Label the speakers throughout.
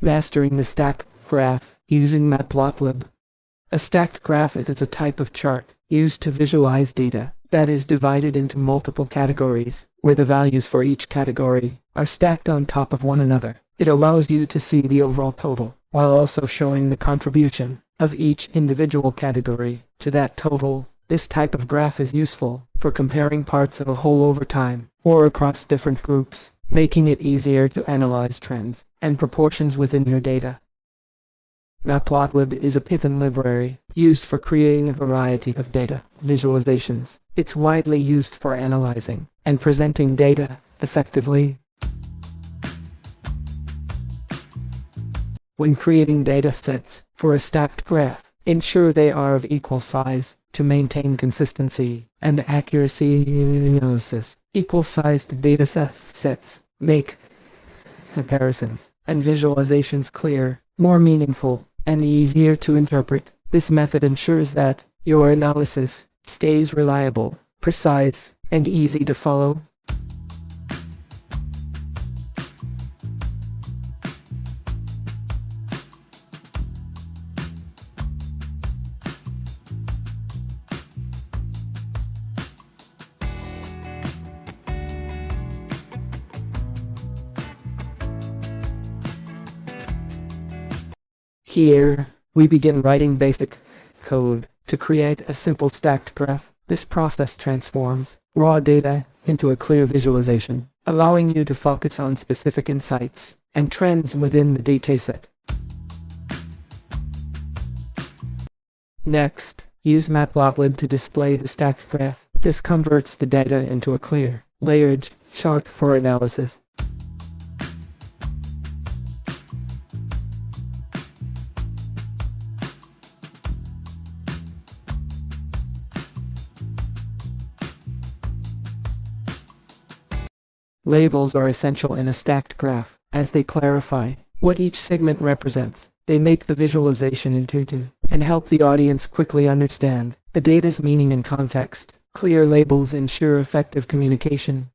Speaker 1: Mastering the stacked graph using Matplotlib. A stacked graph is a type of chart used to visualize data that is divided into multiple categories, where the values for each category are stacked on top of one another. It allows you to see the overall total, while also showing the contribution of each individual category to that total. This type of graph is useful for comparing parts of a whole over time, or across different groups, making it easier to analyze trends and proportions within your data. Matplotlib is a Python library used for creating a variety of data visualizations. It's widely used for analyzing and presenting data effectively. When creating datasets for a stacked graph, ensure they are of equal size to maintain consistency and accuracy analysis. Equal-sized datasets make comparisons and visualizations clear, more meaningful, and easier to interpret. This method ensures that your analysis stays reliable, precise, and easy to follow. Here, we begin writing basic code to create a simple stacked graph. This process transforms raw data into a clear visualization, allowing you to focus on specific insights and trends within the dataset. Next, use Matplotlib to display the stacked graph. This converts the data into a clear, layered chart for analysis. Labels are essential in a stacked graph, as they clarify what each segment represents. They make the visualization intuitive and help the audience quickly understand the data's meaning and context. Clear labels ensure effective communication.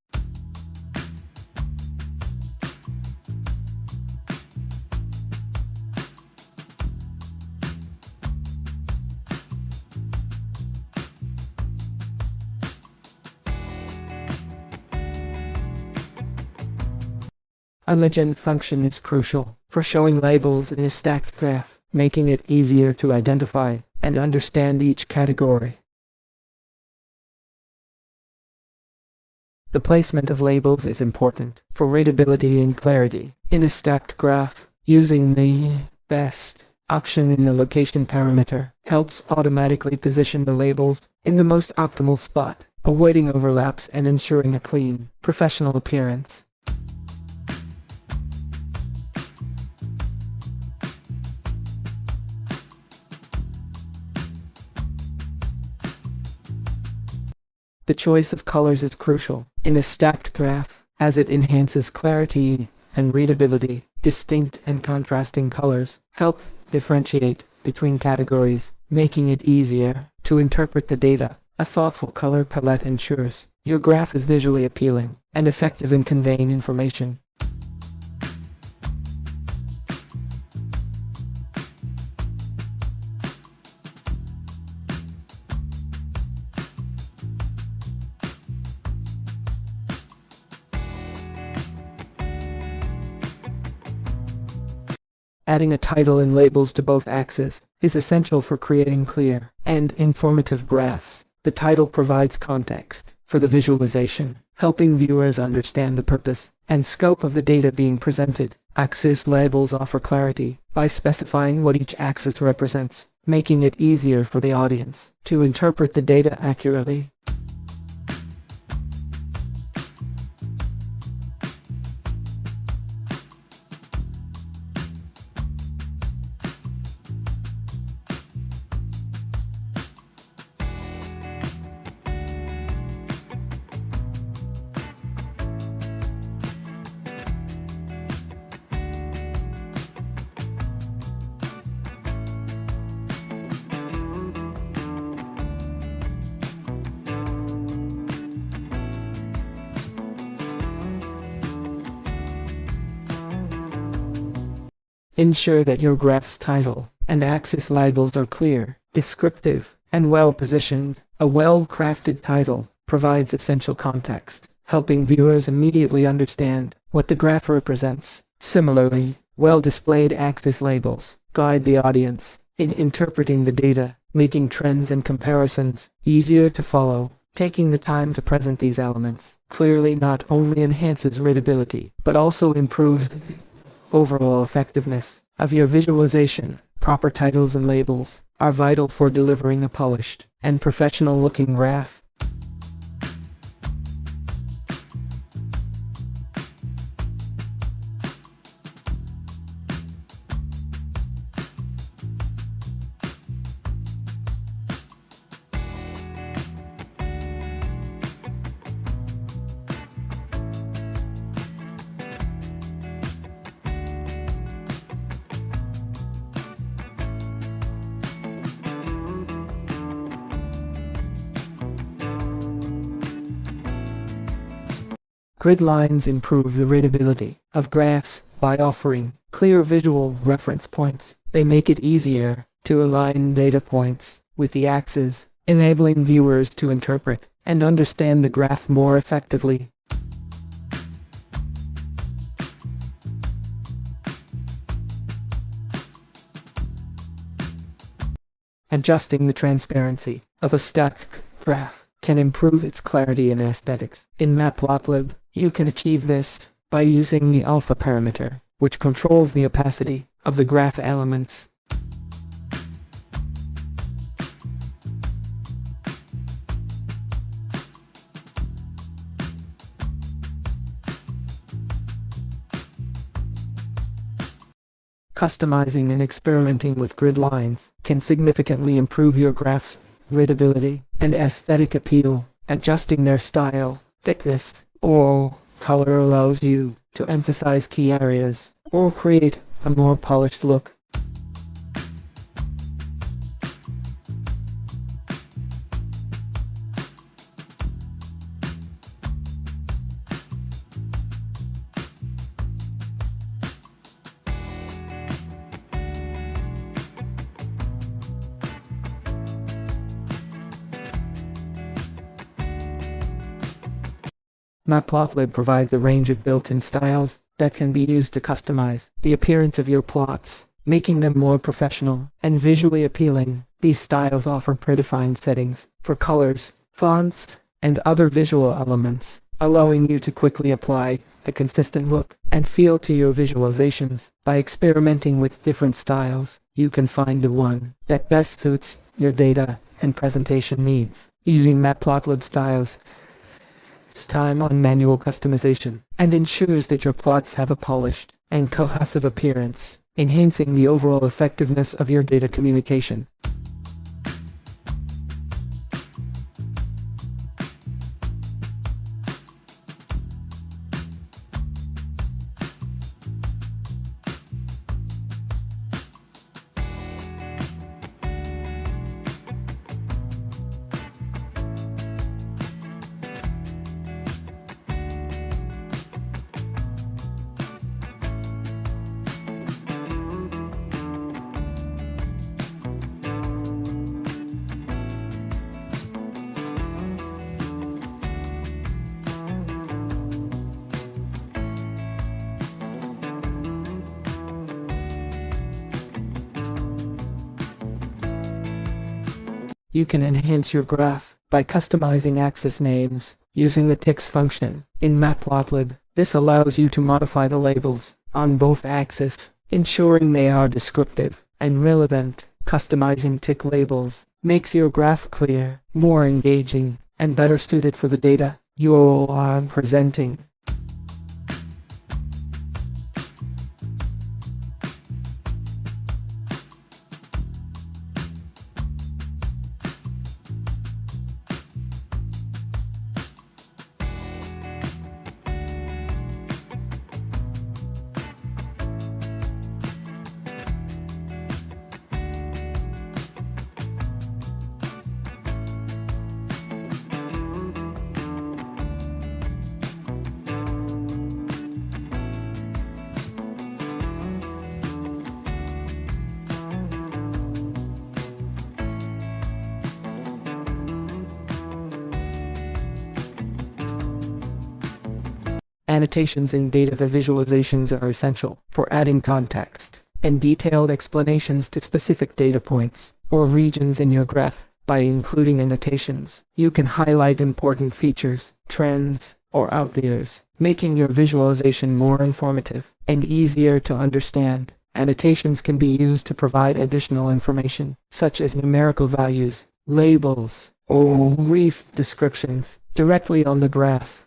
Speaker 1: A legend function is crucial for showing labels in a stacked graph, making it easier to identify and understand each category. The placement of labels is important for readability and clarity. In a stacked graph, using the best option in the location parameter helps automatically position the labels in the most optimal spot, avoiding overlaps and ensuring a clean, professional appearance. The choice of colors is crucial in a stacked graph, as it enhances clarity and readability. Distinct and contrasting colors help differentiate between categories, making it easier to interpret the data. A thoughtful color palette ensures your graph is visually appealing and effective in conveying information. Adding a title and labels to both axes is essential for creating clear and informative graphs. The title provides context for the visualization, helping viewers understand the purpose and scope of the data being presented. Axis labels offer clarity by specifying what each axis represents, making it easier for the audience to interpret the data accurately. Ensure that your graph's title and axis labels are clear, descriptive, and well-positioned. A well-crafted title provides essential context, helping viewers immediately understand what the graph represents. Similarly, well-displayed axis labels guide the audience in interpreting the data, making trends and comparisons easier to follow. Taking the time to present these elements clearly not only enhances readability, but also improves the overall effectiveness of your visualization. Proper titles and labels are vital for delivering a polished and professional-looking graph. Grid lines improve the readability of graphs by offering clear visual reference points. They make it easier to align data points with the axes, enabling viewers to interpret and understand the graph more effectively. Adjusting the transparency of a stacked graph can improve its clarity and aesthetics. In Matplotlib, you can achieve this by using the alpha parameter, which controls the opacity of the graph elements. Customizing and experimenting with grid lines can significantly improve your graph's readability and aesthetic appeal. Adjusting their style, thickness, or color allows you to emphasize key areas or create a more polished look. Matplotlib provides a range of built-in styles that can be used to customize the appearance of your plots, making them more professional and visually appealing. These styles offer predefined settings for colors, fonts, and other visual elements, allowing you to quickly apply a consistent look and feel to your visualizations. By experimenting with different styles, you can find the one that best suits your data and presentation needs. Using Matplotlib styles time on manual customization and ensures that your plots have a polished and cohesive appearance, enhancing the overall effectiveness of your data communication. You can enhance your graph by customizing axis names using the text function. In Matplotlib, this allows you to modify the labels on both axes, ensuring they are descriptive and relevant. Customizing tick labels makes your graph clear, more engaging, and better suited for the data you are presenting. Annotations in data visualizations are essential for adding context and detailed explanations to specific data points or regions in your graph. By including annotations, you can highlight important features, trends, or outliers, making your visualization more informative and easier to understand. Annotations can be used to provide additional information, such as numerical values, labels, or brief descriptions, directly on the graph.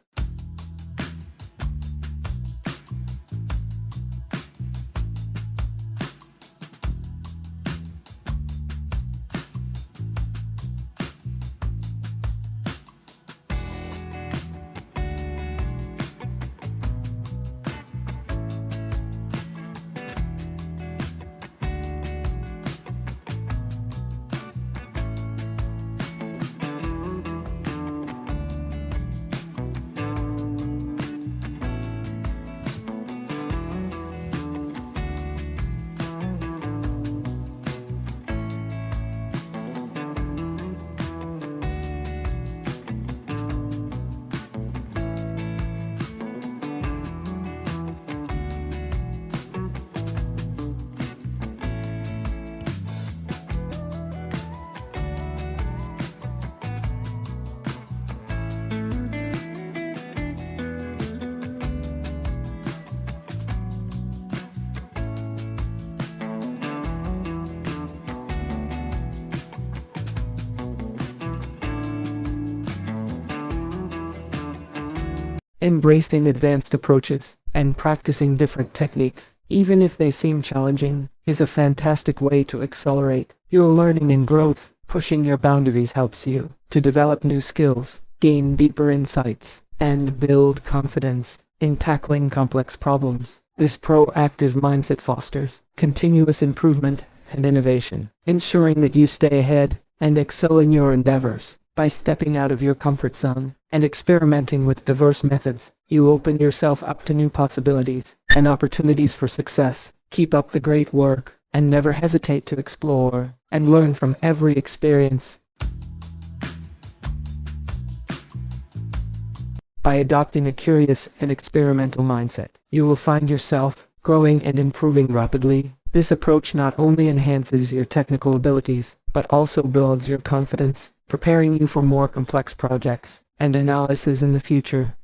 Speaker 1: Embracing advanced approaches and practicing different techniques, even if they seem challenging, is a fantastic way to accelerate your learning and growth. Pushing your boundaries helps you to develop new skills, gain deeper insights, and build confidence in tackling complex problems. This proactive mindset fosters continuous improvement and innovation, ensuring that you stay ahead and excel in your endeavors. By stepping out of your comfort zone and experimenting with diverse methods, you open yourself up to new possibilities and opportunities for success. Keep up the great work, and never hesitate to explore and learn from every experience. By adopting a curious and experimental mindset, you will find yourself growing and improving rapidly. This approach not only enhances your technical abilities, but also builds your confidence, preparing you for more complex projects and analysis in the future.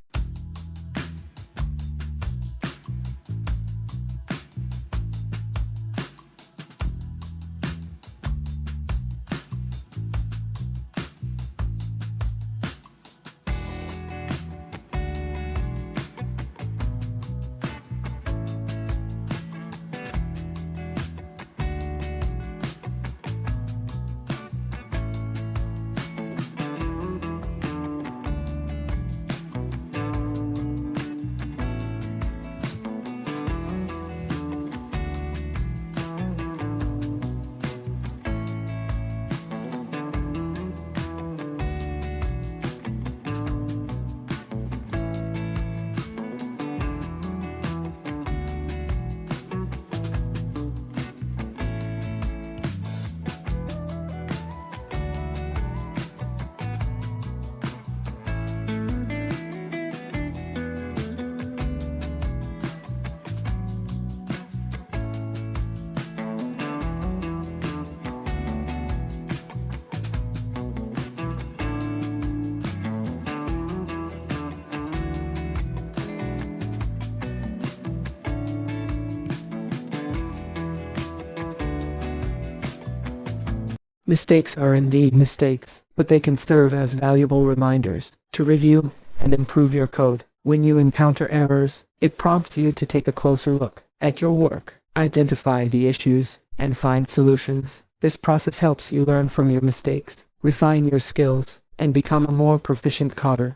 Speaker 1: Mistakes are indeed mistakes, but they can serve as valuable reminders to review and improve your code. When you encounter errors, it prompts you to take a closer look at your work, identify the issues, and find solutions. This process helps you learn from your mistakes, refine your skills, and become a more proficient coder.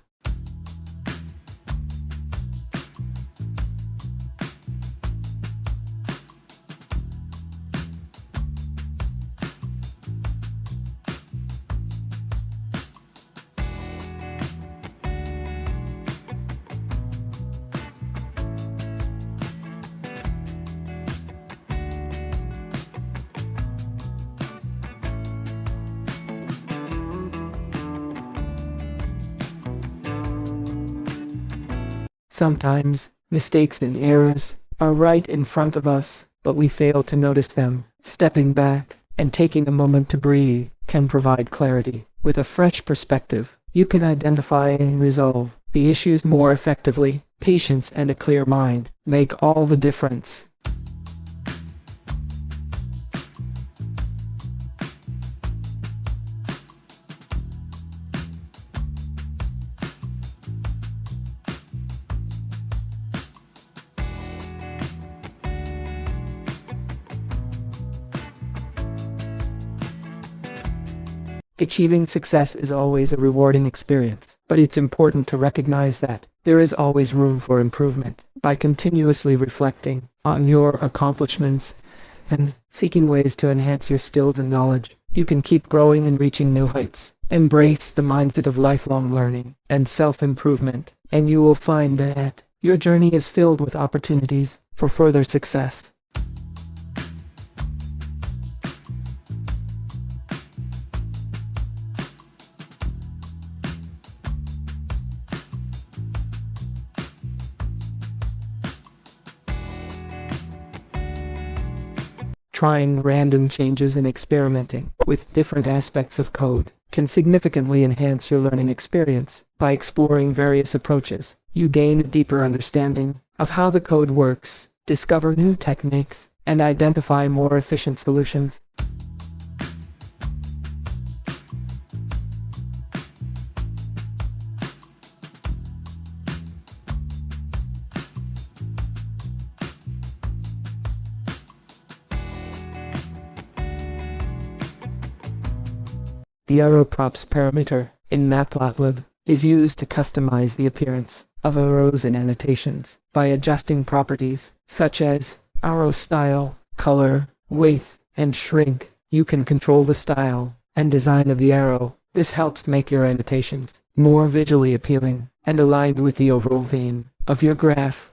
Speaker 1: Sometimes, mistakes and errors are right in front of us, but we fail to notice them. Stepping back and taking a moment to breathe can provide clarity. With a fresh perspective, you can identify and resolve the issues more effectively. Patience and a clear mind make all the difference. Achieving success is always a rewarding experience, but it's important to recognize that there is always room for improvement. By continuously reflecting on your accomplishments and seeking ways to enhance your skills and knowledge, you can keep growing and reaching new heights. Embrace the mindset of lifelong learning and self-improvement, and you will find that your journey is filled with opportunities for further success. Trying random changes and experimenting with different aspects of code can significantly enhance your learning experience. By exploring various approaches, you gain a deeper understanding of how the code works, discover new techniques, and identify more efficient solutions. The arrow props parameter in Matplotlib is used to customize the appearance of arrows and annotations. By adjusting properties such as arrow style, color, width, and shrink, you can control the style and design of the arrow. This helps make your annotations more visually appealing and aligned with the overall theme of your graph.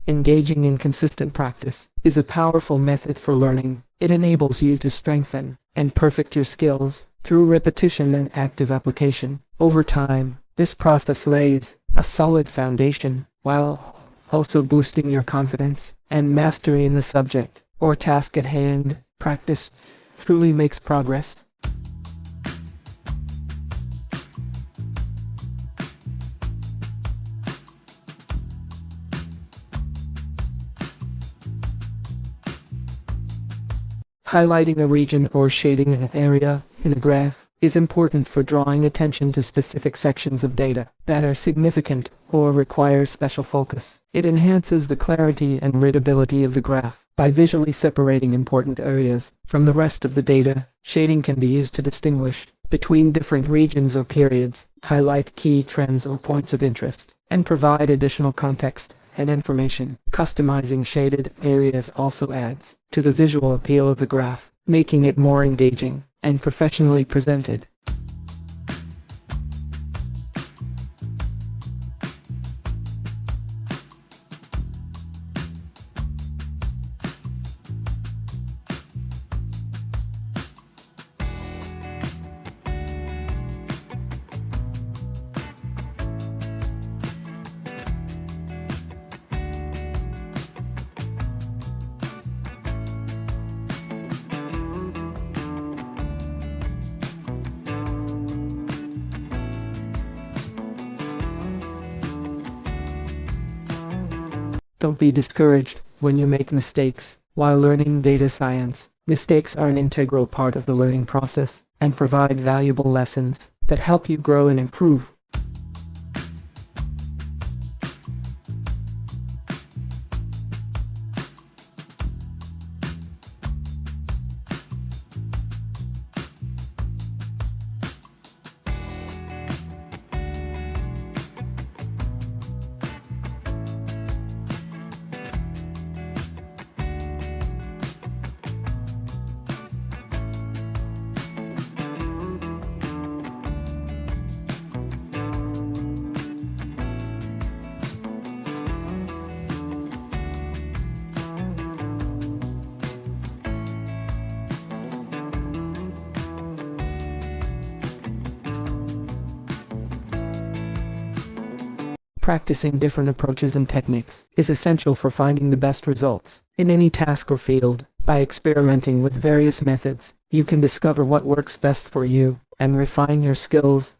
Speaker 1: Engaging in consistent practice is a powerful method for learning. It enables you to strengthen and perfect your skills through repetition and active application. Over time, this process lays a solid foundation while also boosting your confidence and mastery in the subject or task at hand. Practice truly makes progress. Highlighting a region or shading an area in a graph is important for drawing attention to specific sections of data that are significant or require special focus. It enhances the clarity and readability of the graph. By visually separating important areas from the rest of the data, shading can be used to distinguish between different regions or periods, highlight key trends or points of interest, and provide additional context and information. Customizing shaded areas also adds to the visual appeal of the graph, making it more engaging and professionally presented. Don't be discouraged when you make mistakes. While learning data science, mistakes are an integral part of the learning process and provide valuable lessons that help you grow and improve. Practicing different approaches and techniques is essential for finding the best results in any task or field. By experimenting with various methods, you can discover what works best for you and refine your skills.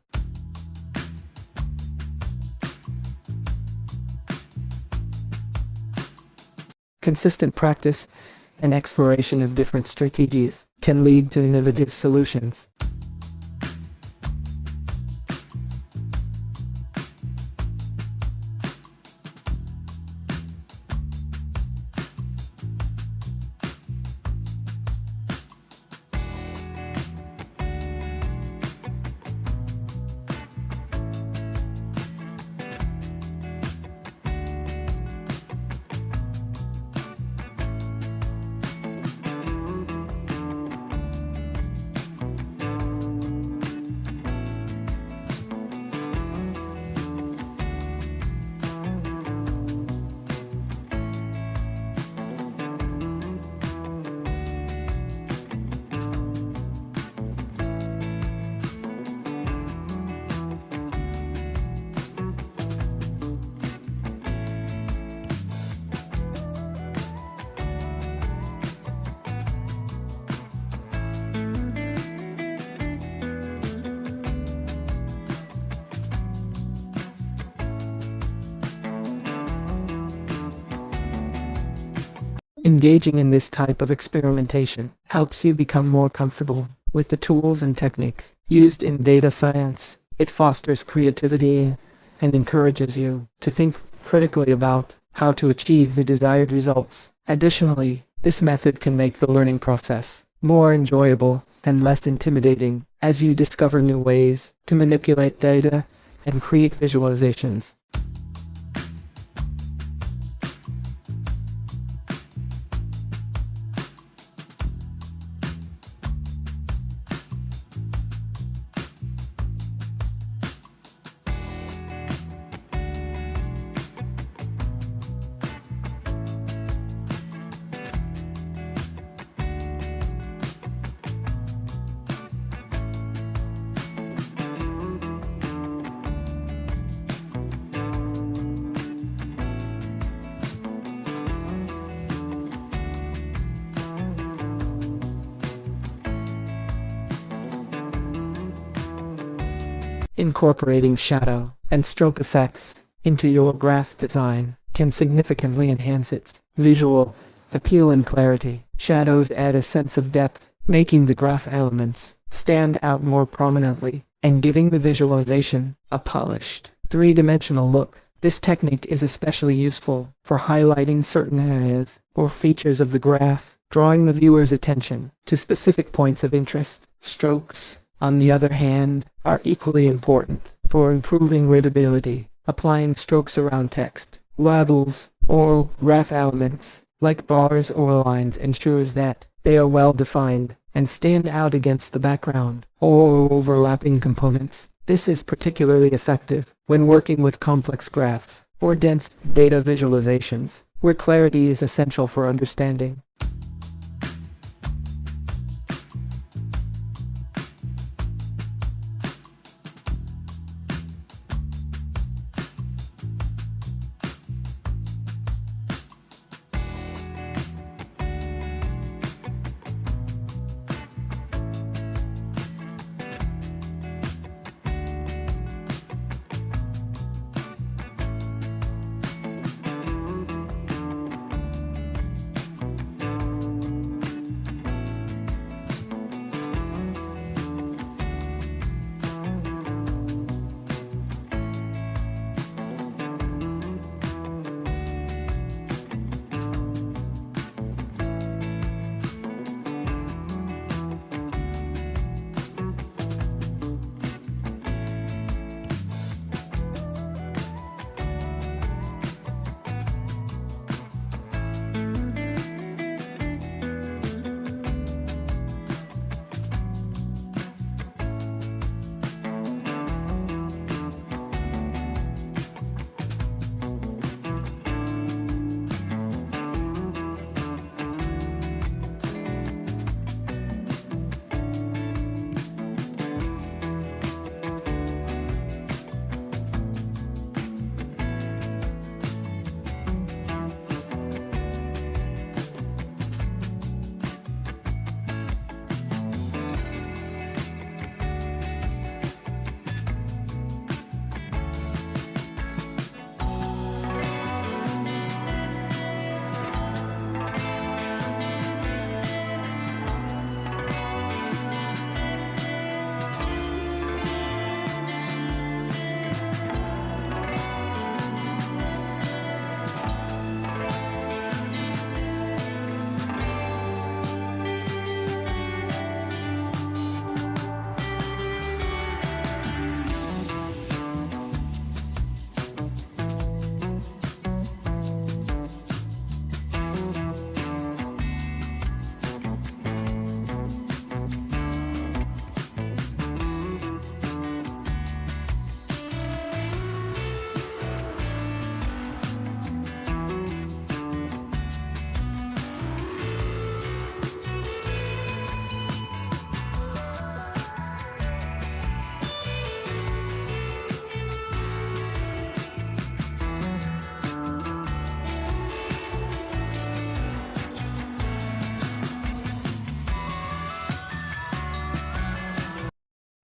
Speaker 1: Consistent practice and exploration of different strategies can lead to innovative solutions. Engaging in this type of experimentation helps you become more comfortable with the tools and techniques used in data science. It fosters creativity and encourages you to think critically about how to achieve the desired results. Additionally, this method can make the learning process more enjoyable and less intimidating as you discover new ways to manipulate data and create visualizations. Incorporating shadow and stroke effects into your graph design can significantly enhance its visual appeal and clarity. Shadows add a sense of depth, making the graph elements stand out more prominently and giving the visualization a polished, three-dimensional look. This technique is especially useful for highlighting certain areas or features of the graph, drawing the viewer's attention to specific points of interest. Strokes, on the other hand, are equally important for improving readability. Applying strokes around text, labels, or graph elements, like bars or lines, ensures that they are well defined and stand out against the background or overlapping components. This is particularly effective when working with complex graphs or dense data visualizations, where clarity is essential for understanding.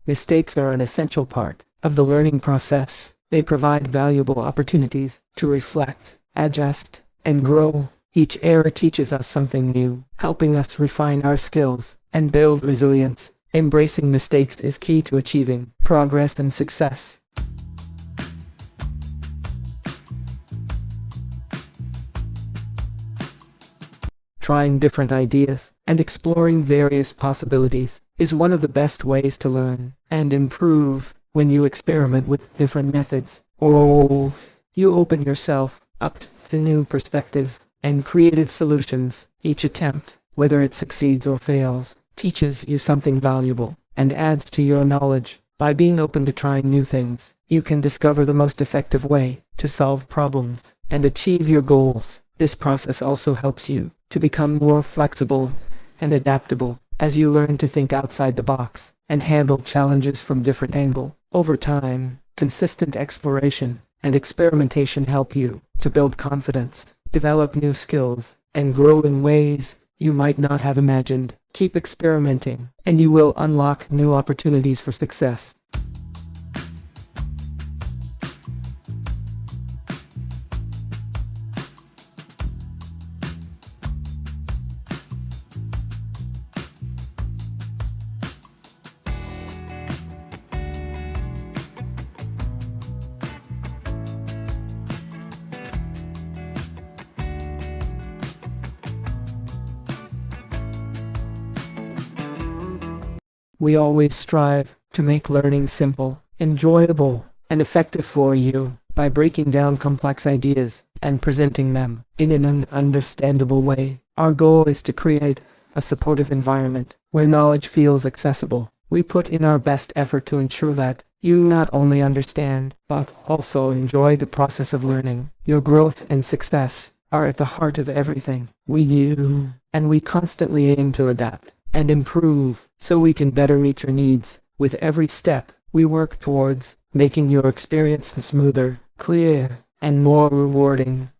Speaker 1: Mistakes are an essential part of the learning process. They provide valuable opportunities to reflect, adjust, and grow. Each error teaches us something new, helping us refine our skills and build resilience. Embracing mistakes is key to achieving progress and success. Trying different ideas and exploring various possibilities is one of the best ways to learn and improve. When you experiment with different methods, you open yourself up to new perspectives and creative solutions. Each attempt, whether it succeeds or fails, teaches you something valuable and adds to your knowledge. By being open to trying new things, you can discover the most effective way to solve problems and achieve your goals. This process also helps you to become more flexible and adaptable as you learn to think outside the box and handle challenges from different angles. Over time, consistent exploration and experimentation help you to build confidence, develop new skills, and grow in ways you might not have imagined. Keep experimenting, and you will unlock new opportunities for success. We always strive to make learning simple, enjoyable, and effective for you by breaking down complex ideas and presenting them in an understandable way. Our goal is to create a supportive environment where knowledge feels accessible. We put in our best effort to ensure that you not only understand, but also enjoy the process of learning. Your growth and success are at the heart of everything we do, and we constantly aim to adapt and improve so we can better meet your needs. With every step, we work towards making your experience smoother, clear, and more rewarding.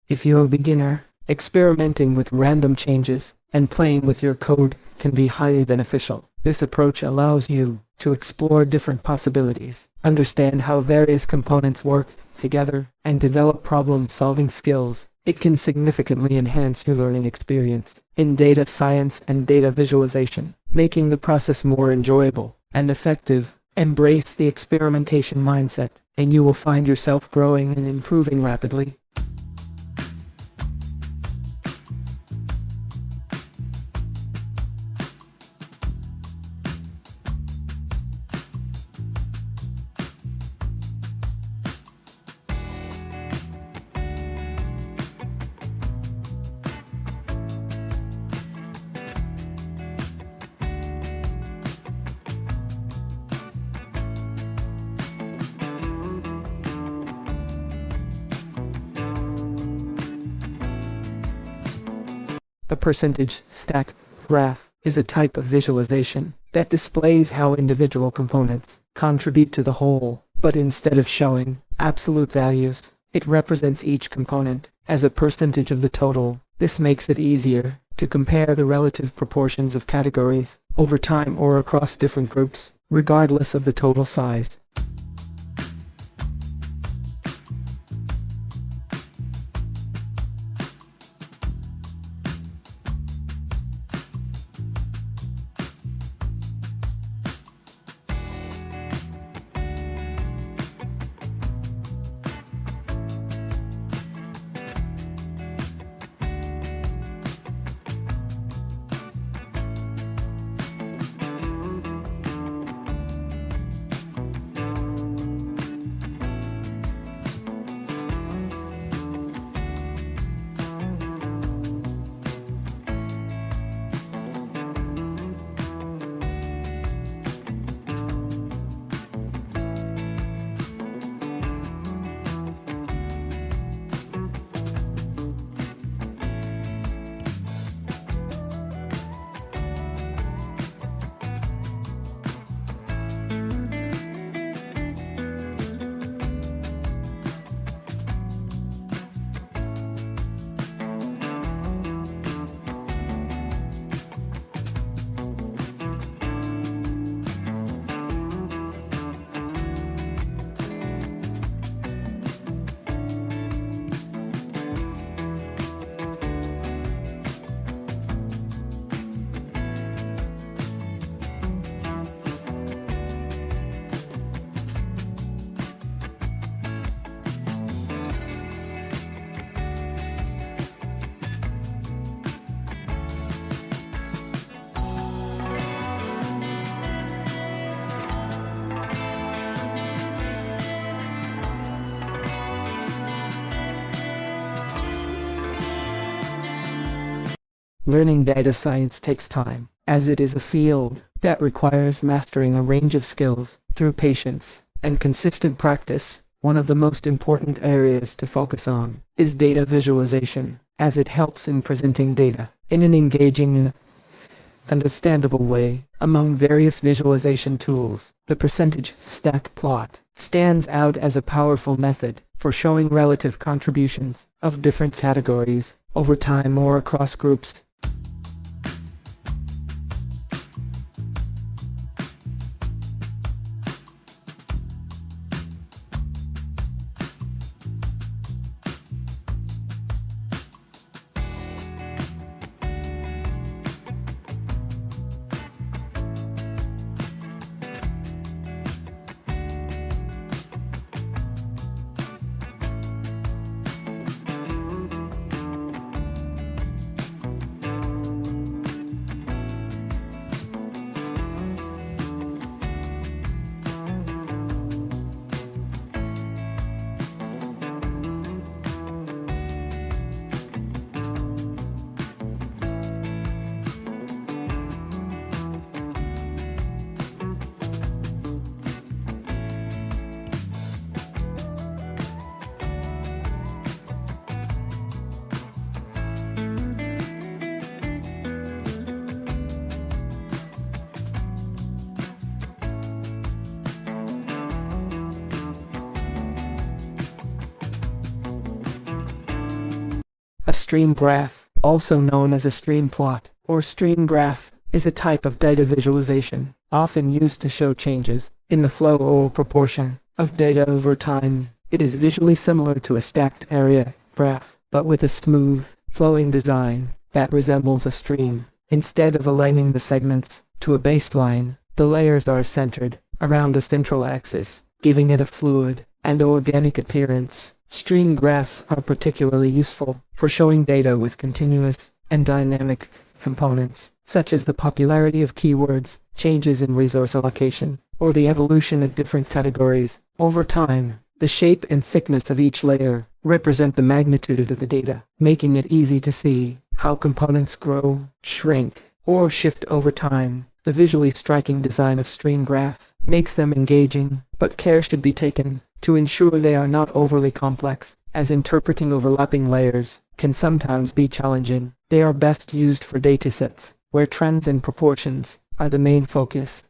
Speaker 1: If you're a beginner, experimenting with random changes and playing with your code can be highly beneficial. This approach allows you to explore different possibilities, understand how various components work together, and develop problem-solving skills. It can significantly enhance your learning experience in data science and data visualization, making the process more enjoyable and effective. Embrace the experimentation mindset, and you will find yourself growing and improving rapidly. A percentage stack graph is a type of visualization that displays how individual components contribute to the whole, but instead of showing absolute values, it represents each component as a percentage of the total. This makes it easier to compare the relative proportions of categories over time or across different groups, regardless of the total size. Learning data science takes time, as it is a field that requires mastering a range of skills through patience and consistent practice. One of the most important areas to focus on is data visualization, as it helps in presenting data in an engaging, understandable way. Among various visualization tools, the percentage Stackplot stands out as a powerful method for showing relative contributions of different categories over time or across groups. A stream graph, also known as a stream plot or stream graph, is a type of data visualization, often used to show changes in the flow or proportion of data over time. It is visually similar to a stacked area graph, but with a smooth, flowing design that resembles a stream. Instead of aligning the segments to a baseline, the layers are centered around a central axis, giving it a fluid and organic appearance. Stream graphs are particularly useful for showing data with continuous and dynamic components, such as the popularity of keywords, changes in resource allocation, or the evolution of different categories over time. The shape and thickness of each layer represent the magnitude of the data, making it easy to see how components grow, shrink, or shift over time. The visually striking design of stream graph makes them engaging, but care should be taken to ensure they are not overly complex, as interpreting overlapping layers can sometimes be challenging. They are best used for datasets, where trends and proportions are the main focus.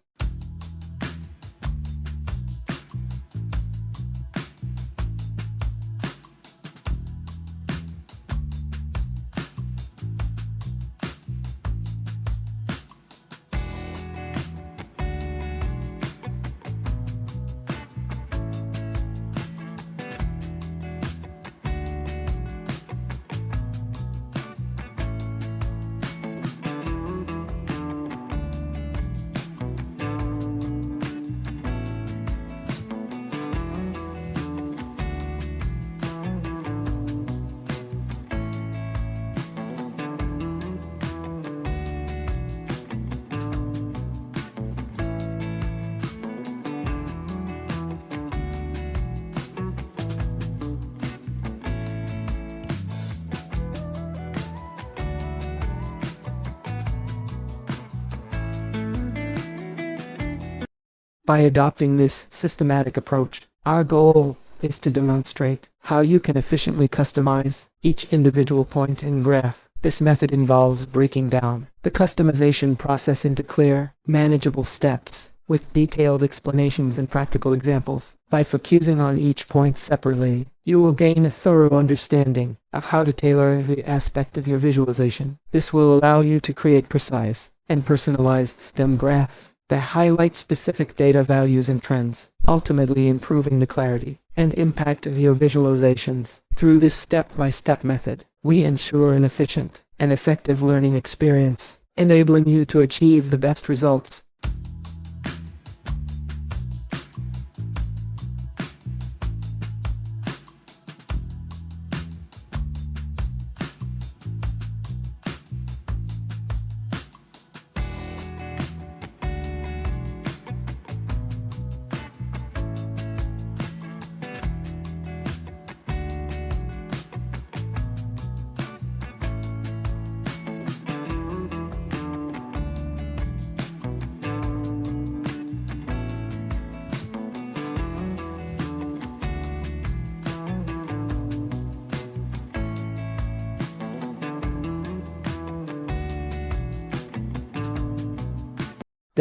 Speaker 1: By adopting this systematic approach, our goal is to demonstrate how you can efficiently customize each individual point in graph. This method involves breaking down the customization process into clear, manageable steps, with detailed explanations and practical examples. By focusing on each point separately, you will gain a thorough understanding of how to tailor every aspect of your visualization. This will allow you to create precise and personalized stem graphs that highlight specific data values and trends, ultimately improving the clarity and impact of your visualizations. Through this step-by-step method, we ensure an efficient and effective learning experience, enabling you to achieve the best results.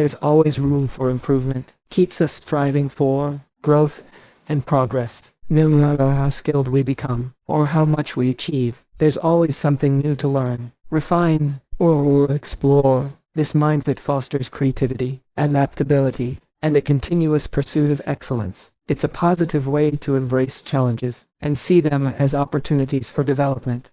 Speaker 1: there's always room for improvement, keeps us striving for growth and progress. No matter how skilled we become, or how much we achieve, there's always something new to learn, refine, or explore. This mindset fosters creativity, adaptability, and a continuous pursuit of excellence. It's a positive way to embrace challenges and see them as opportunities for development.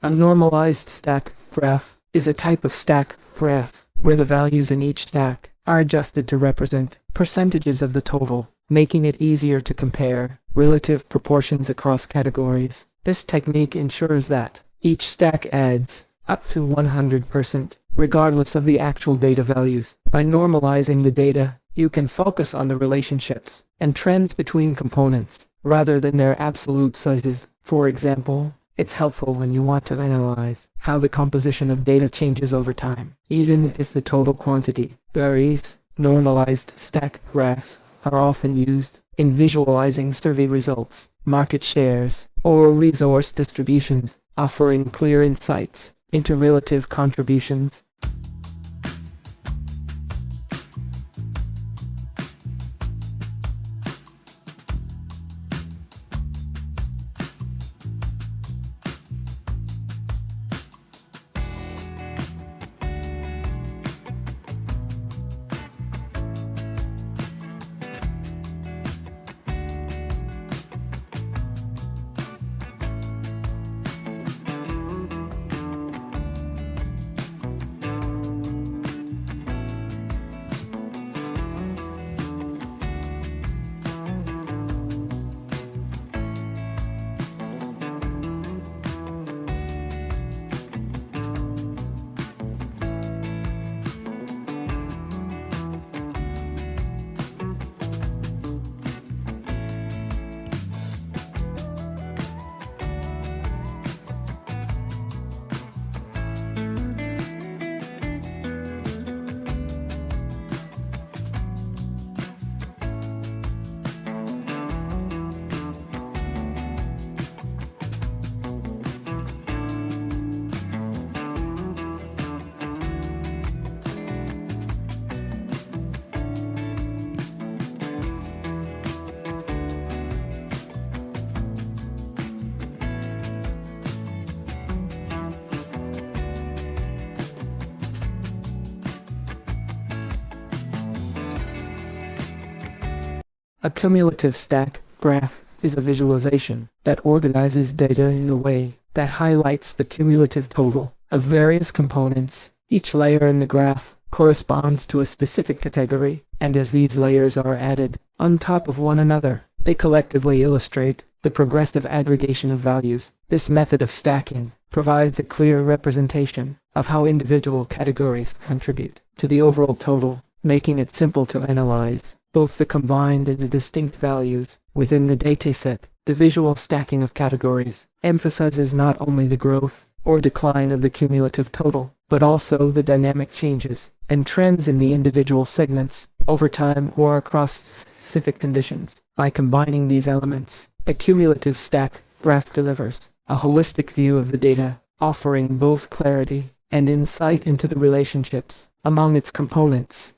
Speaker 1: A normalized stack graph is a type of stack graph where the values in each stack are adjusted to represent percentages of the total, making it easier to compare relative proportions across categories. This technique ensures that each stack adds up to 100%, regardless of the actual data values. By normalizing the data, you can focus on the relationships and trends between components, rather than their absolute sizes. For example, it's helpful when you want to analyze how the composition of data changes over time, even if the total quantity varies. Normalized stack graphs are often used in visualizing survey results, market shares, or resource distributions, offering clear insights into relative contributions. A cumulative stack graph is a visualization that organizes data in a way that highlights the cumulative total of various components. Each layer in the graph corresponds to a specific category, and as these layers are added on top of one another, they collectively illustrate the progressive aggregation of values. This method of stacking provides a clear representation of how individual categories contribute to the overall total, making it simple to analyze both the combined and the distinct values within the dataset. The visual stacking of categories emphasizes not only the growth or decline of the cumulative total, but also the dynamic changes and trends in the individual segments over time or across specific conditions. By combining these elements, a cumulative stack graph delivers a holistic view of the data, offering both clarity and insight into the relationships among its components.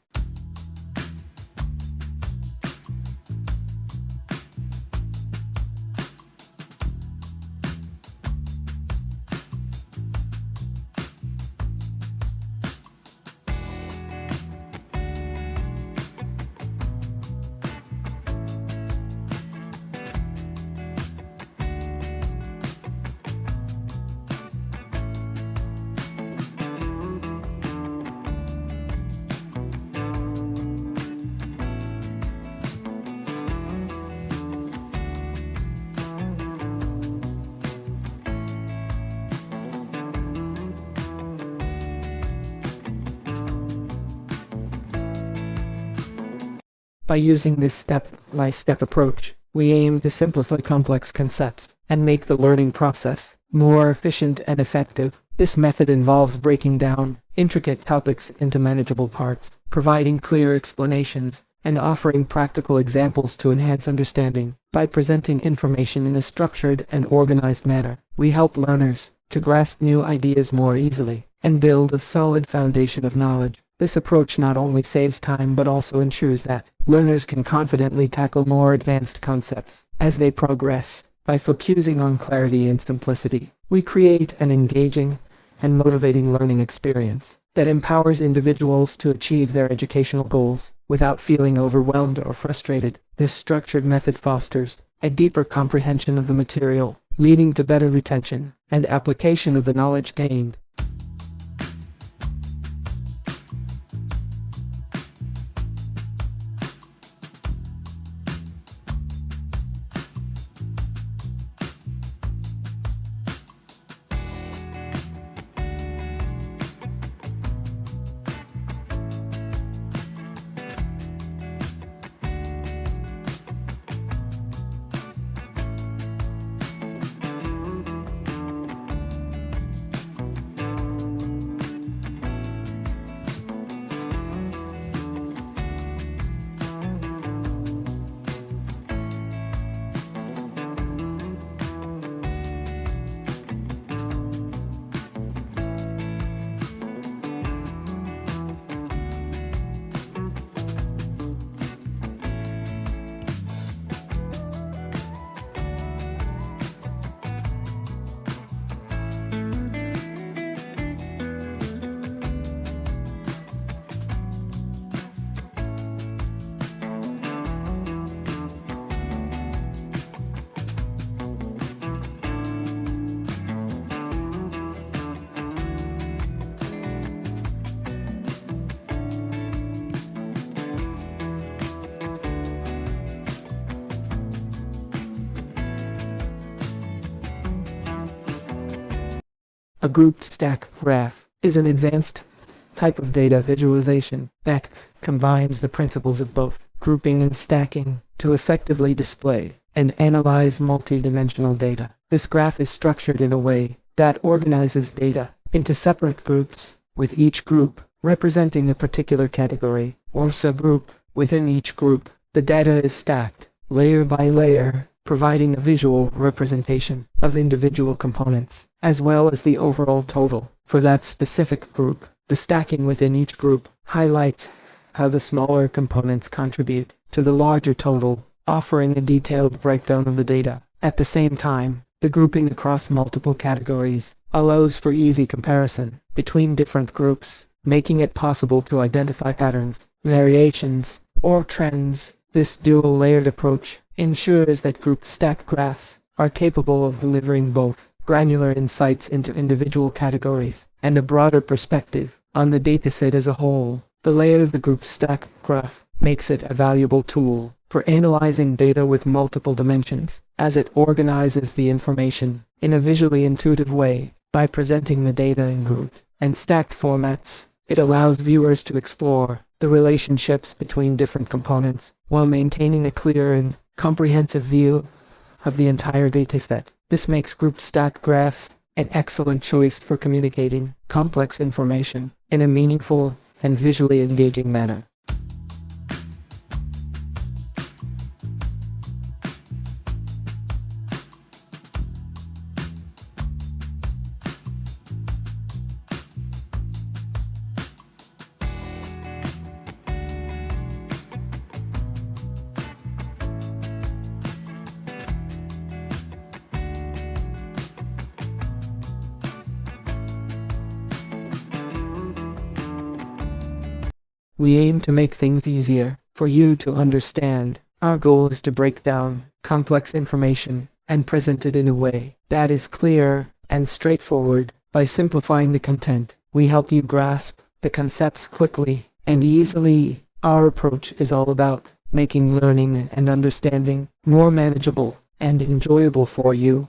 Speaker 1: By using this step-by-step approach, we aim to simplify complex concepts and make the learning process more efficient and effective. This method involves breaking down intricate topics into manageable parts, providing clear explanations, and offering practical examples to enhance understanding. By presenting information in a structured and organized manner, we help learners to grasp new ideas more easily and build a solid foundation of knowledge. This approach not only saves time but also ensures that learners can confidently tackle more advanced concepts as they progress. By focusing on clarity and simplicity, we create an engaging and motivating learning experience that empowers individuals to achieve their educational goals without feeling overwhelmed or frustrated. This structured method fosters a deeper comprehension of the material, leading to better retention and application of the knowledge gained. A grouped stack graph is an advanced type of data visualization that combines the principles of both grouping and stacking to effectively display and analyze multidimensional data. This graph is structured in a way that organizes data into separate groups, with each group representing a particular category or subgroup. Within each group, the data is stacked layer by layer, providing a visual representation of individual components, as well as the overall total for that specific group. The stacking within each group highlights how the smaller components contribute to the larger total, offering a detailed breakdown of the data. At the same time, the grouping across multiple categories allows for easy comparison between different groups, making it possible to identify patterns, variations, or trends This dual-layered approach ensures that group stack graphs are capable of delivering both granular insights into individual categories and a broader perspective on the dataset as a whole. The layout of the group stack graph makes it a valuable tool for analyzing data with multiple dimensions, as it organizes the information in a visually intuitive way. By presenting the data in grouped and stacked formats, it allows viewers to explore the relationships between different components while maintaining a clear and comprehensive view of the entire dataset. This makes grouped stack graphs an excellent choice for communicating complex information in a meaningful and visually engaging manner. We aim to make things easier for you to understand. Our goal is to break down complex information and present it in a way that is clear and straightforward. By simplifying the content, we help you grasp the concepts quickly and easily. Our approach is all about making learning and understanding more manageable and enjoyable for you.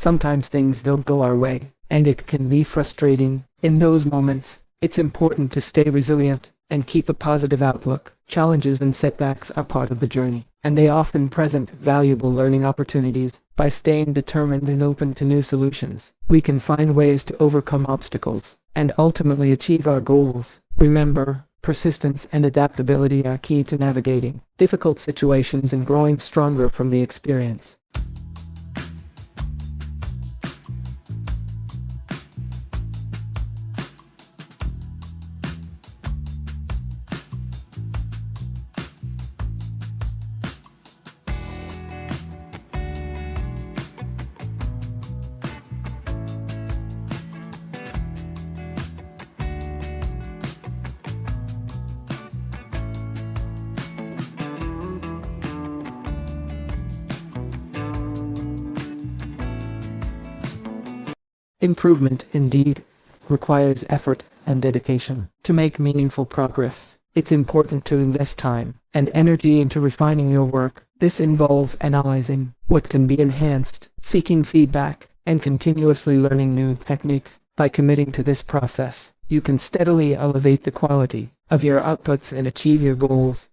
Speaker 1: Sometimes things don't go our way, and it can be frustrating. In those moments, it's important to stay resilient and keep a positive outlook. Challenges and setbacks are part of the journey, and they often present valuable learning opportunities. By staying determined and open to new solutions, we can find ways to overcome obstacles and ultimately achieve our goals. Remember, persistence and adaptability are key to navigating difficult situations and growing stronger from the experience. Improvement, indeed, requires effort and dedication. To make meaningful progress, it's important to invest time and energy into refining your work. This involves analyzing what can be enhanced, seeking feedback, and continuously learning new techniques. By committing to this process, you can steadily elevate the quality of your outputs and achieve your goals.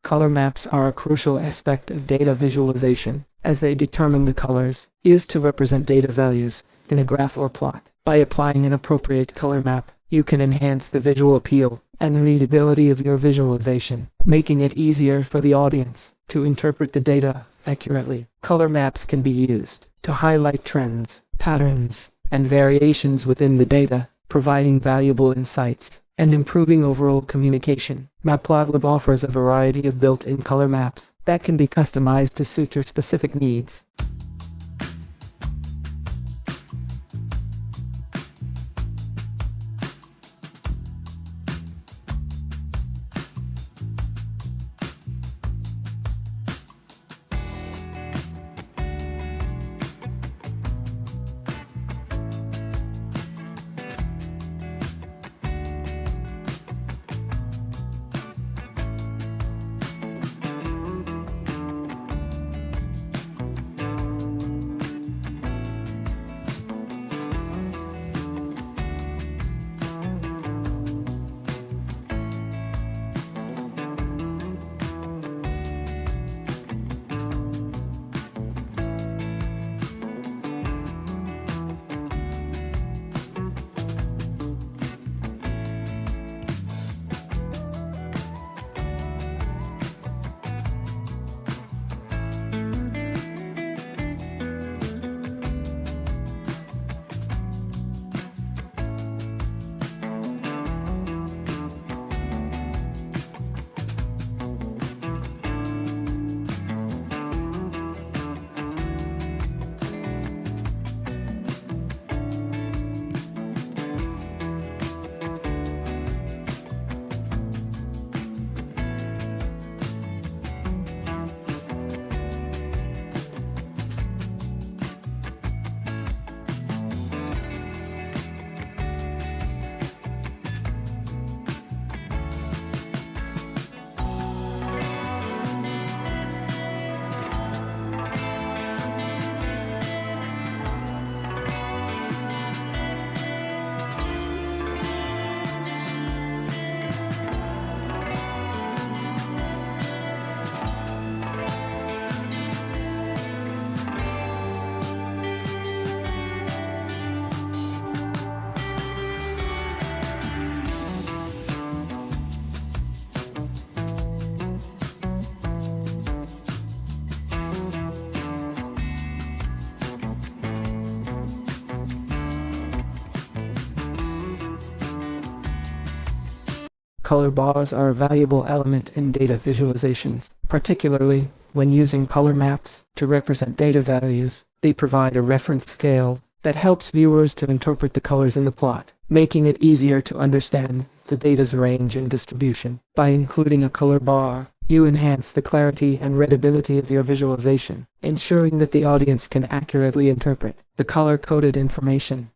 Speaker 1: Color maps are a crucial aspect of data visualization, as they determine the colors used to represent data values in a graph or plot. By applying an appropriate color map, you can enhance the visual appeal and readability of your visualization, making it easier for the audience to interpret the data accurately. Color maps can be used to highlight trends, patterns, and variations within the data, providing valuable insights and improving overall communication. Matplotlib offers a variety of built-in color maps that can be customized to suit your specific needs. Color bars are a valuable element in data visualizations, particularly when using color maps to represent data values. They provide a reference scale that helps viewers to interpret the colors in the plot, making it easier to understand the data's range and distribution. By including a color bar, you enhance the clarity and readability of your visualization, ensuring that the audience can accurately interpret the color-coded information.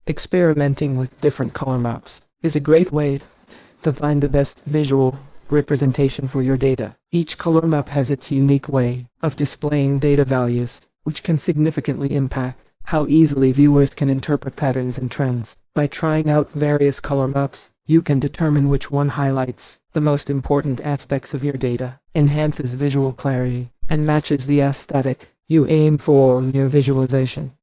Speaker 1: Experimenting with different color maps is a great way to find the best visual representation for your data. Each color map has its unique way of displaying data values, which can significantly impact how easily viewers can interpret patterns and trends. By trying out various color maps, you can determine which one highlights the most important aspects of your data, enhances visual clarity, and matches the aesthetic you aim for in your visualization.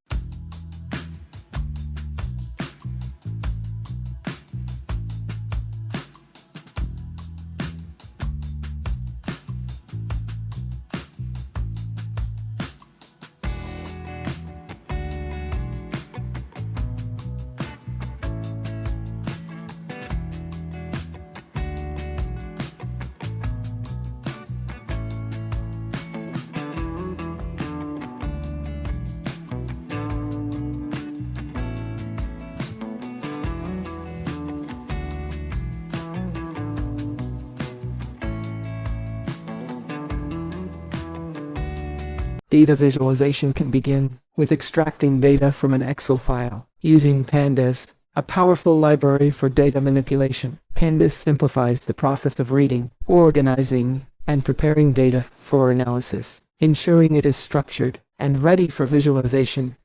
Speaker 1: Data visualization can begin with extracting data from an Excel file using Pandas, a powerful library for data manipulation. Pandas simplifies the process of reading, organizing, and preparing data for analysis, ensuring it is structured and ready for visualization.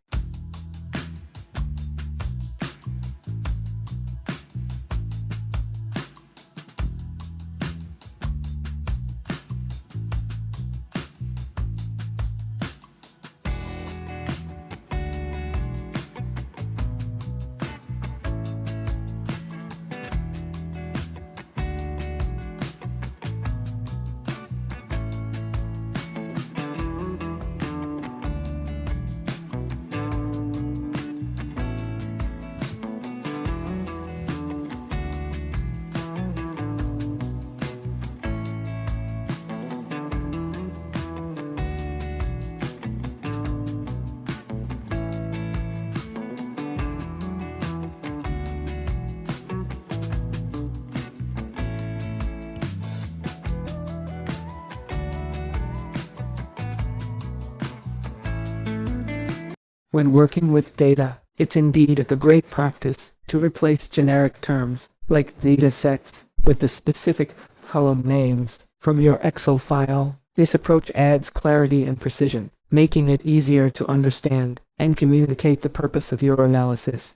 Speaker 1: When working with data, it's indeed a great practice to replace generic terms like datasets with the specific column names from your Excel file. This approach adds clarity and precision, making it easier to understand and communicate the purpose of your analysis.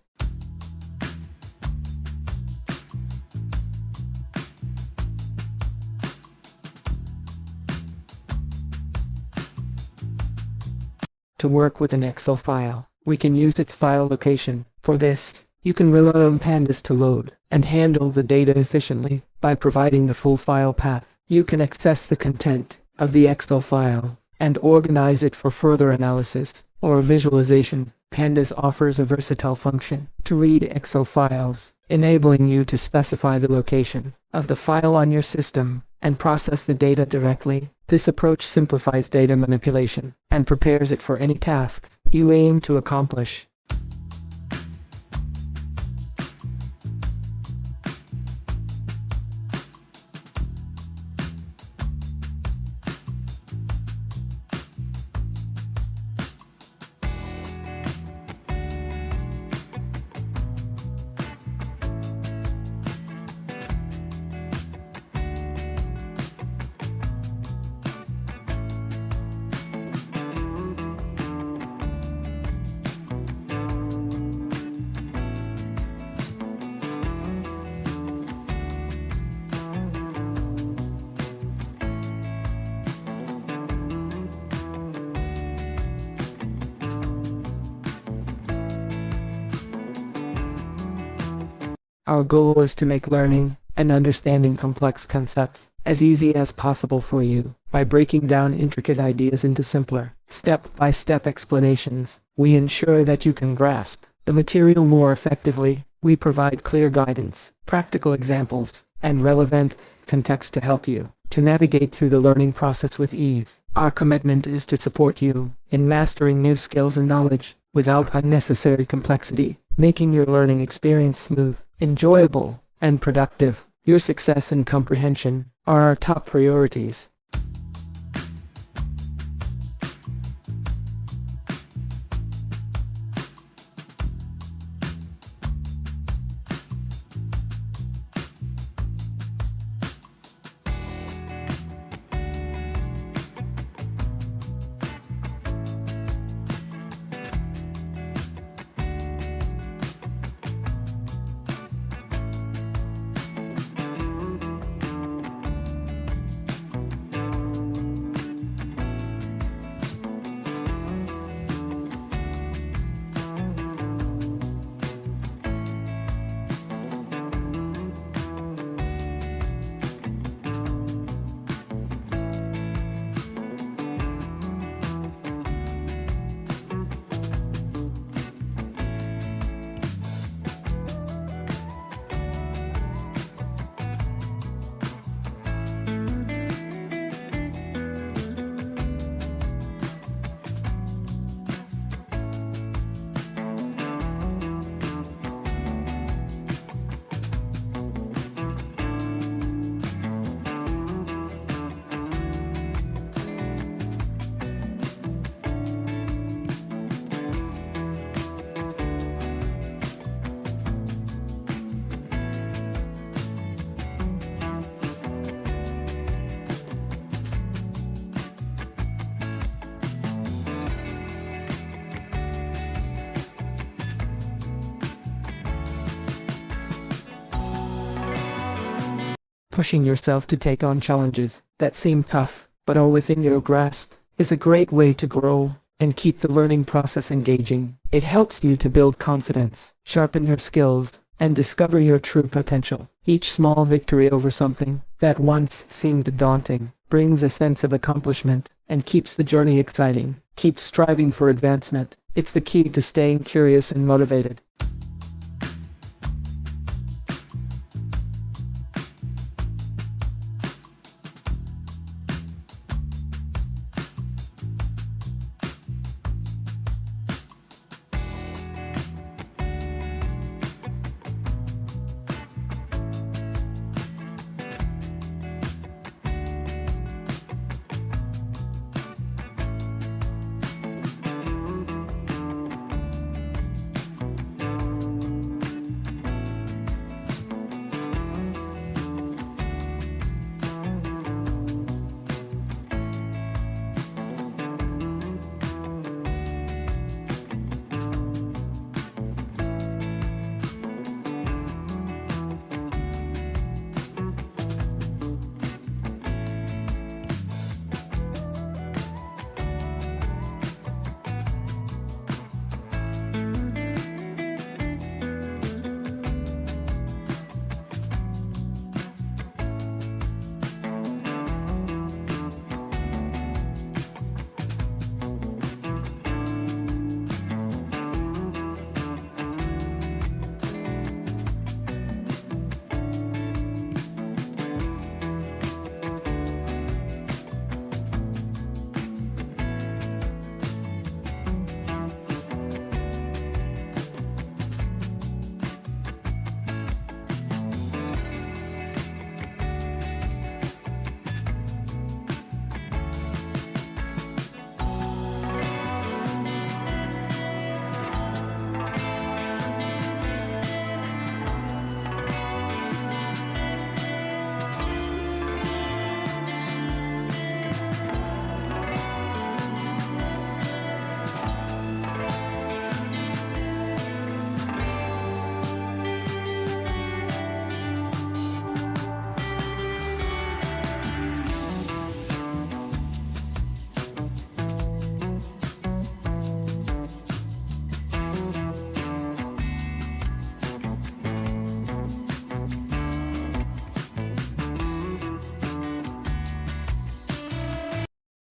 Speaker 1: To work with an Excel file, we can use its file location. For this, you can rely on Pandas to load and handle the data efficiently. By providing the full file path, you can access the content of the Excel file and organize it for further analysis or visualization. Pandas offers a versatile function to read Excel files, enabling you to specify the location of the file on your system and process the data directly. This approach simplifies data manipulation and prepares it for any tasks you aim to accomplish. Our goal is to make learning and understanding complex concepts as easy as possible for you. By breaking down intricate ideas into simpler, step-by-step explanations, we ensure that you can grasp the material more effectively. We provide clear guidance, practical examples, and relevant context to help you to navigate through the learning process with ease. Our commitment is to support you in mastering new skills and knowledge without unnecessary complexity, making your learning experience smooth, enjoyable, and productive. Your success and comprehension are our top priorities. Pushing yourself to take on challenges that seem tough, but are within your grasp, is a great way to grow and keep the learning process engaging. It helps you to build confidence, sharpen your skills, and discover your true potential. Each small victory over something that once seemed daunting brings a sense of accomplishment and keeps the journey exciting. Keep striving for advancement. It's the key to staying curious and motivated.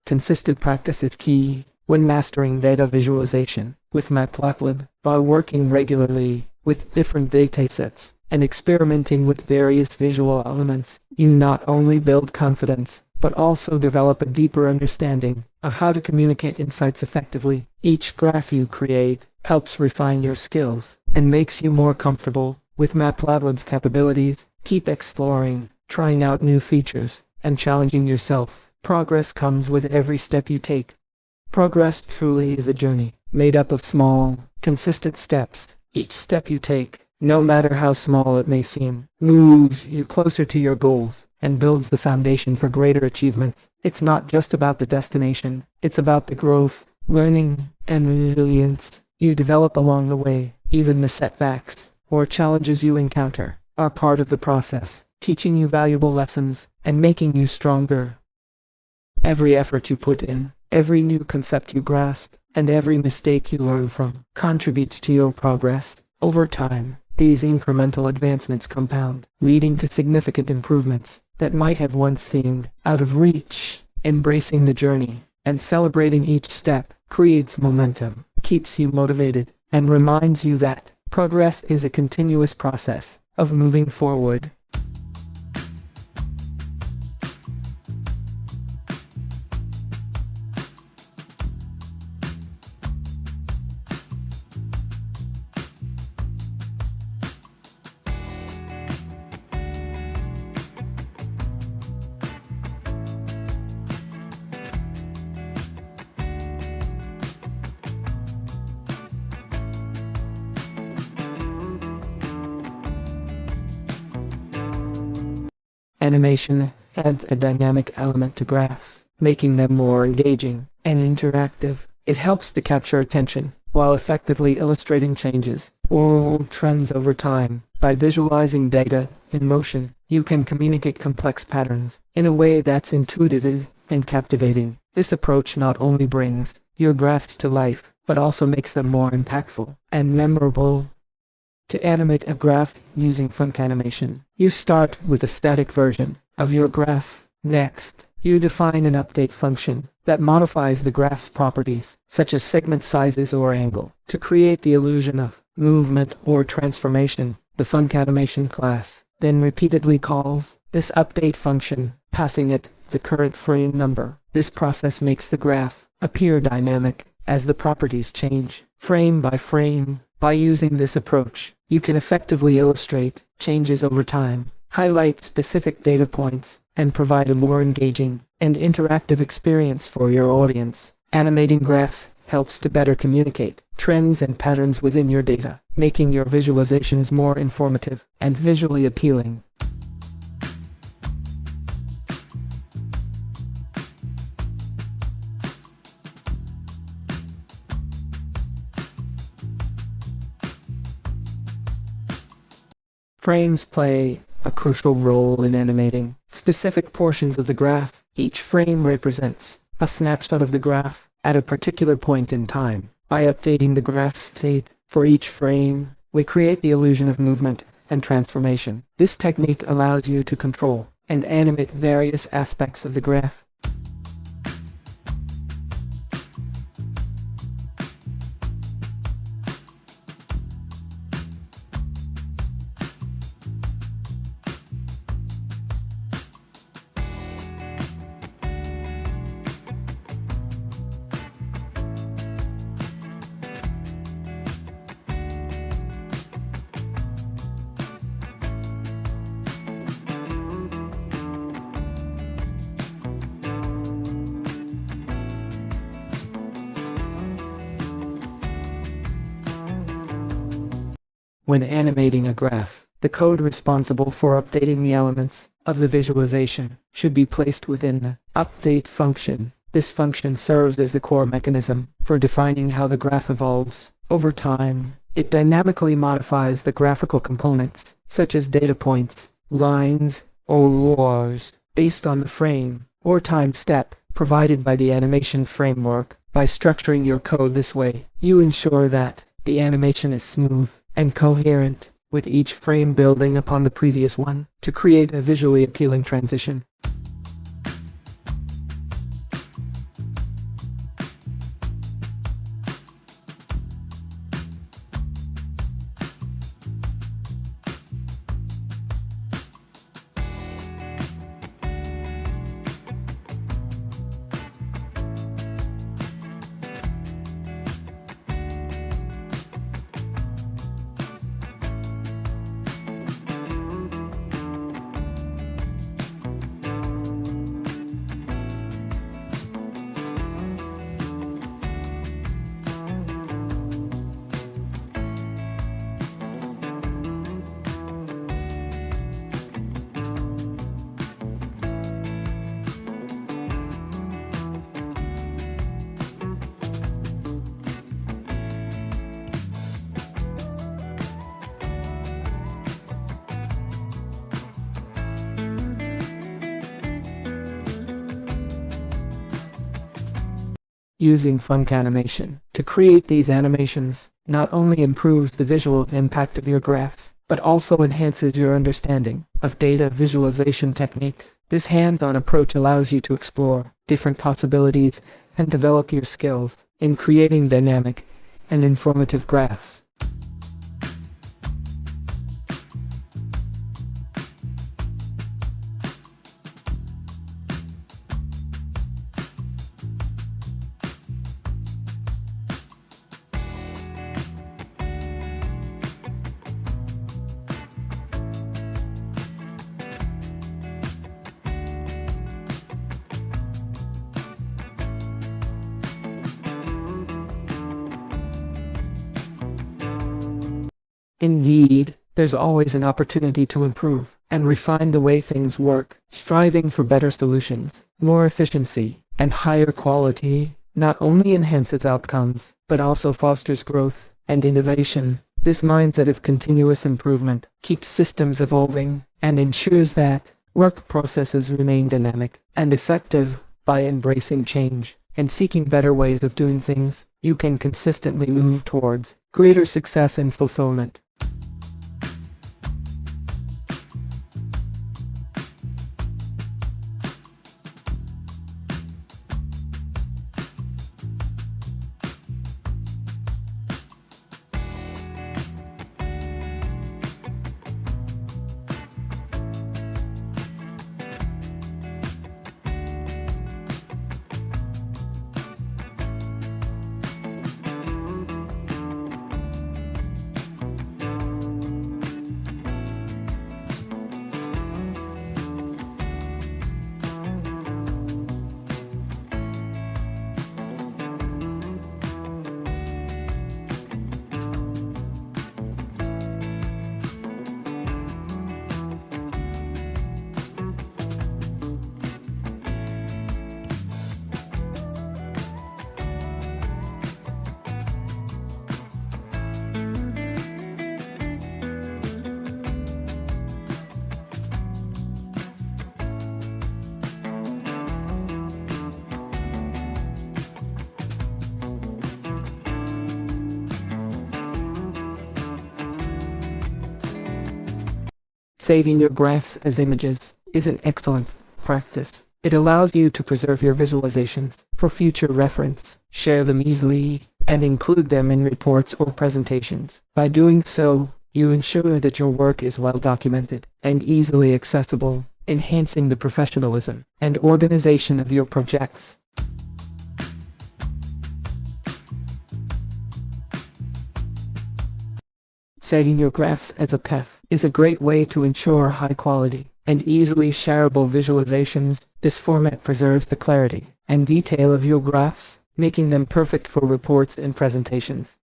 Speaker 1: Consistent practice is key when mastering data visualization with Matplotlib. By working regularly with different datasets and experimenting with various visual elements, you not only build confidence, but also develop a deeper understanding of how to communicate insights effectively. Each graph you create helps refine your skills and makes you more comfortable with Matplotlib's capabilities. Keep exploring, trying out new features, and challenging yourself. Progress comes with every step you take. Progress truly is a journey, made up of small, consistent steps. Each step you take, no matter how small it may seem, moves you closer to your goals and builds the foundation for greater achievements. It's not just about the destination, it's about the growth, learning, and resilience you develop along the way. Even the setbacks or challenges you encounter are part of the process, teaching you valuable lessons and making you stronger. Every effort you put in, every new concept you grasp, and every mistake you learn from contributes to your progress. Over time, these incremental advancements compound, leading to significant improvements that might have once seemed out of reach. Embracing the journey and celebrating each step creates momentum, keeps you motivated, and reminds you that progress is a continuous process of moving forward. Animation adds a dynamic element to graphs, making them more engaging and interactive. It helps to capture attention while effectively illustrating changes or trends over time. By visualizing data in motion, You can communicate complex patterns in a way that's intuitive and captivating. This approach not only brings your graphs to life, but also makes them more impactful and memorable. To animate a graph using FuncAnimation, you start with a static version of your graph. Next, you define an update function that modifies the graph's properties, such as segment sizes or angle, to create the illusion of movement or transformation. The FuncAnimation class then repeatedly calls this update function, passing it the current frame number. This process makes the graph appear dynamic as the properties change frame by frame. By using this approach, you can effectively illustrate changes over time, highlight specific data points, and provide a more engaging and interactive experience for your audience. Animating graphs helps to better communicate trends and patterns within your data, making your visualizations more informative and visually appealing. Frames play a crucial role in animating specific portions of the graph. Each frame represents a snapshot of the graph at a particular point in time. By updating the graph state for each frame, we create the illusion of movement and transformation. This technique allows you to control and animate various aspects of the graph. When animating a graph, the code responsible for updating the elements of the visualization should be placed within the update function. This function serves as the core mechanism for defining how the graph evolves over time. It dynamically modifies the graphical components, such as data points, lines, or rows, based on the frame or time step provided by the animation framework. By structuring your code this way, you ensure that the animation is smooth and coherent, with each frame building upon the previous one to create a visually appealing transition. Using FuncAnimation to create these animations not only improves the visual impact of your graphs, but also enhances your understanding of data visualization techniques. This hands-on approach allows you to explore different possibilities and develop your skills in creating dynamic and informative graphs. Indeed, there's always an opportunity to improve and refine the way things work. Striving for better solutions, more efficiency, and higher quality not only enhances outcomes, but also fosters growth and innovation. This mindset of continuous improvement keeps systems evolving and ensures that work processes remain dynamic and effective. By embracing change and seeking better ways of doing things, you can consistently move towards greater success and fulfillment. Saving your graphs as images is an excellent practice. It allows you to preserve your visualizations for future reference, share them easily, and include them in reports or presentations. By doing so, you ensure that your work is well documented and easily accessible, enhancing the professionalism and organization of your projects. Setting your graphs as a PEF is a great way to ensure high quality and easily shareable visualizations. This format preserves the clarity and detail of your graphs, making them perfect for reports and presentations.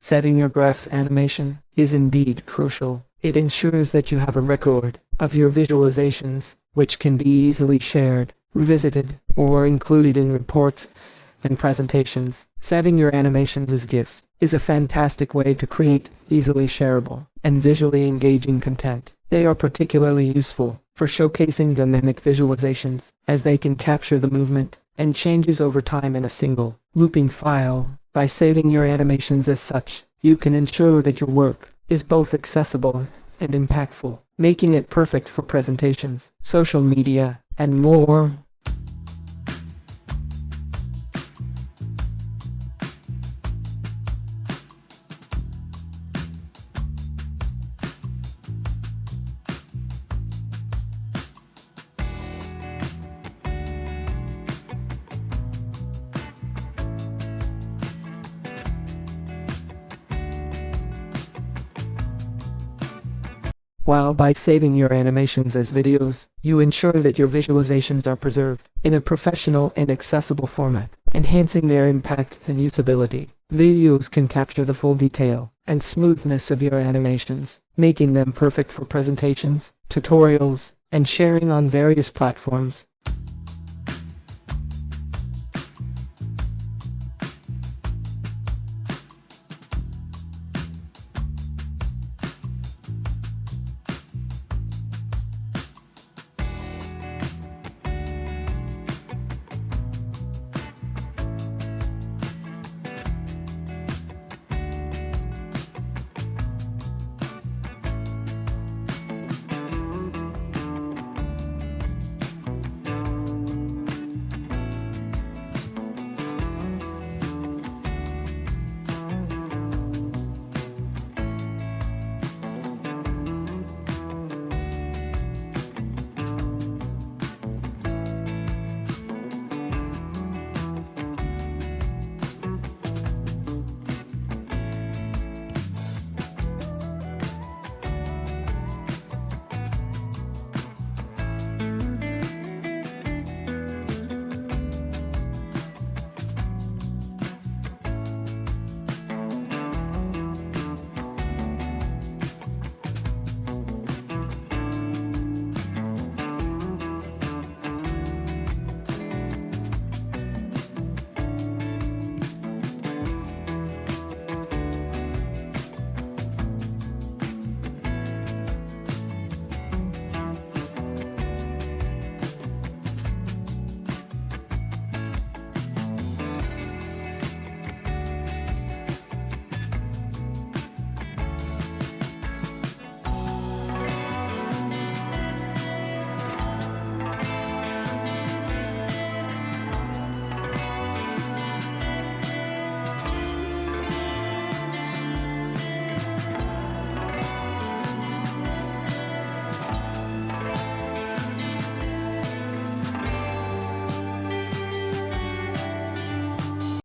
Speaker 1: Setting your graph animation is indeed crucial. It ensures that you have a record of your visualizations, which can be easily shared, revisited, or included in reports and presentations. Setting your animations as GIFs is a fantastic way to create easily shareable and visually engaging content. They are particularly useful for showcasing dynamic visualizations, as they can capture the movement and changes over time in a single looping file. By saving your animations as such, you can ensure that your work is both accessible and impactful, making it perfect for presentations, social media, and more. While by saving your animations as videos, you ensure that your visualizations are preserved in a professional and accessible format, enhancing their impact and usability. Videos can capture the full detail and smoothness of your animations, making them perfect for presentations, tutorials, and sharing on various platforms.